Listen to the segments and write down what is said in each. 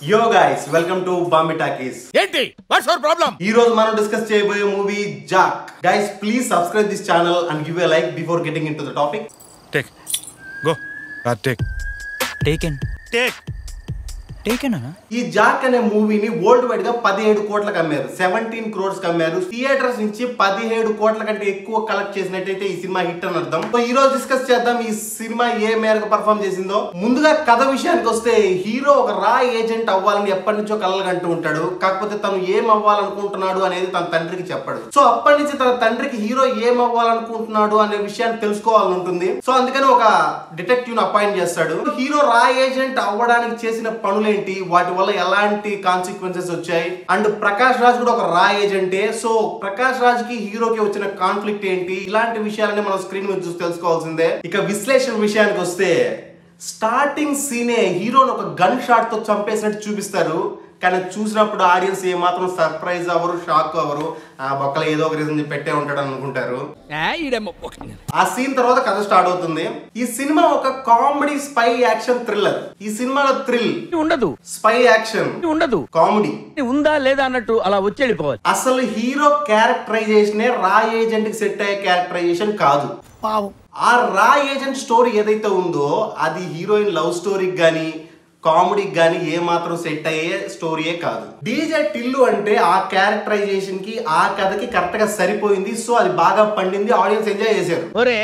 Yo guys, welcome to Bombay Talkies. ఏంటి what's your problem? ఈ రోజు మనం డిస్కస్ చేయబోయే movie Jack. Guys, please subscribe this channel and give a like before getting into the topic. Take go take taken ఈ Jack అనే మూవీని world wide గా 17 కోట్లకు అమ్మారు. 17 crores అమ్మారు. థియేటర్స్ నుంచి 17 కోట్ల కంటే ఎక్కువ కలెక్ట్ చేసినట్టయితే ఈ సినిమా హిట్ అని అర్థం. సో ఈ రోజు డిస్కస్ చేద్దాం ఈ సినిమా ఏ మేరకు పర్ఫామ్ చేసిందో. ముందుగా కథ విషయానికి వస్తే హీరో ఒక రా ఏజెంట్ అవ్వాలని ఎప్పటి నుంచో కలలు కంటూ ఉంటాడు. కాకపోతే తను ఏం అవ్వాలనుకుంటున్నాడు అనేది తన తండ్రికి చెప్పడు. సో అప్పటి నుంచి తన తండ్రికి హీరో ఏం అవ్వాలనుకుంటున్నాడు అనే విషయాన్ని తెలుసుకోవాలని ఉంటుంది. సో అందుకని ఒక డిటెక్టివ్ ను అపాయింట్ చేస్తాడు. హీరో రా ఏజెంట్ అవ్వడానికి చేసిన పనులు వాటి వల్ల ఎలాంటి కాన్సిక్వెన్సెస్ వచ్చాయి అండ్ ప్రకాష్ రాజ్ కూడా ఒక రా ఏజెంటే. సో ప్రకాష్ రాజ్ కి హీరోకి వచ్చిన కాన్ఫ్లిక్ట్ ఏంటి, ఇలాంటి విషయాలని మనం స్క్రీన్ మీద చూసి తెలుసుకోవాల్సిందే. ఇక విశ్లేషణ విషయానికి వస్తే స్టార్టింగ్ సీనే హీరోని ఒక గన్ షాట్ తో చంపేసినట్టు చూపిస్తారు. కానీ చూసినప్పుడు ఆడియన్స్ ఏమాత్రం సర్ప్రైజ్ అవ్వరు, షాక్ అవ్వరు. ఆ బొక్కలు ఏదో ఒక రీజన్ పెట్టే ఉంటాడు అనుకుంటారు. ఆ సీన్ తర్వాత కథ స్టార్ట్ అవుతుంది. ఈ సినిమా ఒక కామెడీ స్పై యాక్షన్ థ్రిల్లర్. ఈ సినిమాలో థ్రిల్ ఉండదు, స్పై యాక్షన్ ఉండదు, కామెడీ ఉందా లేదా అన్నట్టు అలా వచ్చేళ్ళిపోవాలి. అసలు హీరో క్యారెక్టరైజేషన్ రా ఏజెంట్ కి సెట్ అయ్యే క్యారెక్టరైజేషన్ కాదు. ఆ రా ఏజెంట్ స్టోరీ ఏదైతే ఉందో అది హీరోయిన్ లవ్ స్టోరీకి గానీ కామెడీకి గానీ ఏ మాత్రం సెట్ అయ్యే స్టోరీయే కాదు. డీజే టిల్లు అంటే ఆ క్యారెక్టరైజేషన్ కి ఆ కథకి కరెక్ట్ గా సరిపోయింది. సో అది బాగా పండింది, ఆడియన్స్ ఎంజాయ్ చేశారు. ఒరే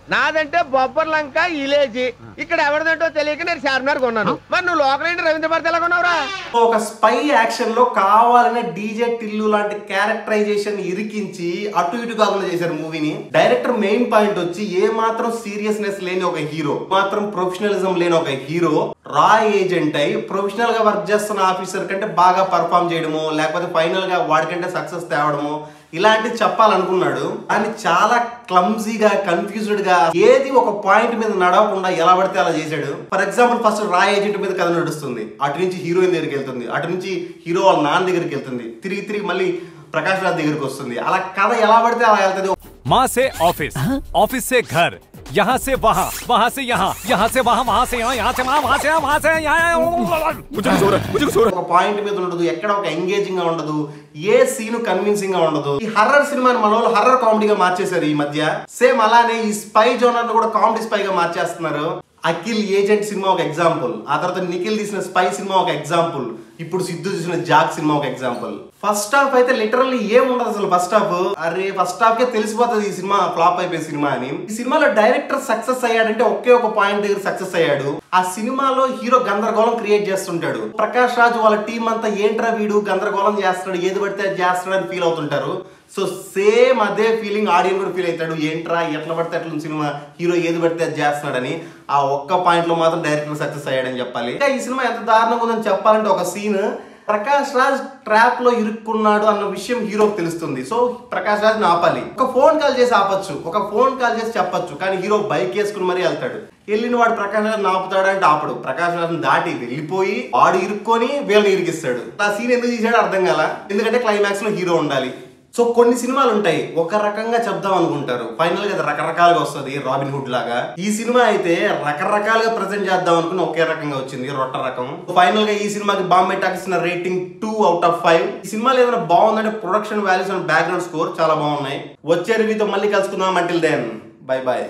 నాదంటే బొబ్బర్ లంక ఇలేజీ, ఇక్కడ ఎవరిదంటో తెలియక నేను చార్మినార్ కొన్నాను. మరి నువ్వు లోకల్ ఏంటి రవీంద్ర భారతి ఎలా కొన్నావురా? ఒక స్పై యాక్షన్ లో కావాలనే డీజే టిల్లు లాంటి క్యారెక్టరైజేషన్ ఇరికించి అటు ఇటు కాకుండా చేశారు మూవీని. డైరెక్టర్ మెయిన్ పాయింట్ వచ్చి ఏ మాత్రం సీరియస్నెస్ లేని ఒక హీరో, మాత్రం ప్రొఫెషనలిజం లేని ఒక హీరో రా ఏజెంట్ అయి ప్రొఫెషనల్ గా వర్క్ చేస్తున్న ఆఫీసర్ కంటే బాగా పర్ఫామ్ చేయడము, లేకపోతే ఫైనల్ గా వాడికంటే సక్సెస్ తేవడము, ఇలాంటివి చెప్పాలనుకున్నాడు. కానీ చాలా క్లమ్జీగా, కన్ఫ్యూజ్డ్ గా, ఏది ఒక పాయింట్ మీద నడవకుండా ఎలా పడితే అలా చేశాడు. ఫర్ ఎగ్జాంపుల్ ఫస్ట్ రా ఏజెంట్ మీద కథ నడుస్తుంది, అటు నుంచి హీరోయిన్ దగ్గరికి వెళ్తుంది, అటు నుంచి హీరో వాళ్ళ నాన్న దగ్గరికి వెళ్తుంది, తిరిగి మళ్ళీ ప్రకాష్ రాజ్ దగ్గరికి వస్తుంది. అలా కథ ఎలా పడితే అలా వెళ్తుంది. माँ से ऑफिस, ऑफिस से घर, यहाँ से वहाँ, वहाँ से यहाँ, यहाँ से वहाँ, वहाँ से यहाँ, यहाँ से वहाँ, वहाँ से यहाँ, वहाँ से यहाँ. ఒక పాయింట్ మీద ఉండదు, ఎక్కడ ఒక ఎంగేజింగ్ గా ఉండదు, ఏ సీన్ కన్విన్సింగ్ గా ఉండదు. ఈ హర్రర్ సినిమాని మన వాళ్ళు హర్రర్ కామెడీగా మార్చేశారు ఈ మధ్య. సేమ్ అలానే ఈ స్పై జోనర్ ను కూడా కామెడీ స్పై గా మార్చేస్తున్నారు. అఖిల్ ఏజెంట్ సినిమా ఒక ఎగ్జాంపుల్, ఆ తర్వాత నిఖిల్ తీసిన స్పై సినిమా ఒక ఎగ్జాంపుల్, ఇప్పుడు సిద్ధు తీసిన జాక్ సినిమా ఒక ఎగ్జాంపుల్. ఫస్ట్ హాఫ్ అయితే లిటరల్లీ ఏముండదు అసలు. ఫస్ట్ హాఫ్ కే తెలిసిపోతుంది ఈ సినిమా ఫ్లాప్ అయిపోయే సినిమా అని. ఈ సినిమాలో డైరెక్టర్ సక్సెస్ అయ్యాడంటే ఒకే ఒక పాయింట్ దగ్గర సక్సెస్ అయ్యాడు. ఆ సినిమాలో హీరో గందరగోళం క్రియేట్ చేస్తుంటాడు. ప్రకాష్ రాజ్ వాళ్ళ టీం అంతా ఏంట్రా వీడు గందరగోళం చేస్తున్నాడు, ఏది పడితే అది చేస్తున్నాడు అని ఫీల్ అవుతుంటారు. సో సేమ్ అదే ఫీలింగ్ ఆడియన్స్ కూడా ఫీల్ అవుతాడు. ఏంట్రా ఎట్లా పడితే అట్లా సినిమా, హీరో ఏది పడితే అది చేస్తున్నాడని. ఆ ఒక్క పాయింట్ లో మాత్రం డైరెక్టర్ సక్సెస్ అయ్యాడని చెప్పాలి. ఈ సినిమా ఎంత దారుణంగా ఉందని చెప్పాలంటే ఒక సీన్ ప్రకాష్ రాజ్ ట్రాప్ లో ఇరుక్కున్నాడు అన్న విషయం హీరోకి తెలుస్తుంది. సో ప్రకాష్ రాజ్ ఆపాలి. ఒక ఫోన్ కాల్ చేసి ఆపచ్చు, ఒక ఫోన్ కాల్ చేసి చెప్పొచ్చు. కానీ హీరో బైక్ వేసుకుని మరీ వెళ్తాడు. వెళ్ళిన వాడు ప్రకాష్ రాజ్ ఆపుతాడు అంటే ఆపడు. ప్రకాష్ రాజ్ దాటి వెళ్ళిపోయి వాడు ఇరుక్కొని వీళ్ళని ఇరికిస్తాడు. ఆ సీన్ ఎందుకు తీసాడో అర్థం కాల. ఎందుకంటే క్లైమాక్స్ లో హీరో ఉండాలి. సో కొన్ని సినిమాలు ఉంటాయి ఒక రకంగా చెప్దాం అనుకుంటారు, ఫైనల్ గా రకరకాలుగా వస్తుంది, రాబిన్ హుడ్ లాగా. ఈ సినిమా అయితే రకరకాలుగా ప్రెజెంట్ చేద్దాం అనుకుని ఒకే రకంగా వచ్చింది, రొట్ట రకం. ఫైనల్ గా ఈ సినిమాకి బాంబే టాకీస్ రేటింగ్ 2/5. ఈ సినిమాలో ఏదైనా బాగుందంటే production values and background score చాలా బాగున్నాయి. వచ్చే రివ్యూతో మళ్ళీ కలుసుకుందాం. Until then bye by.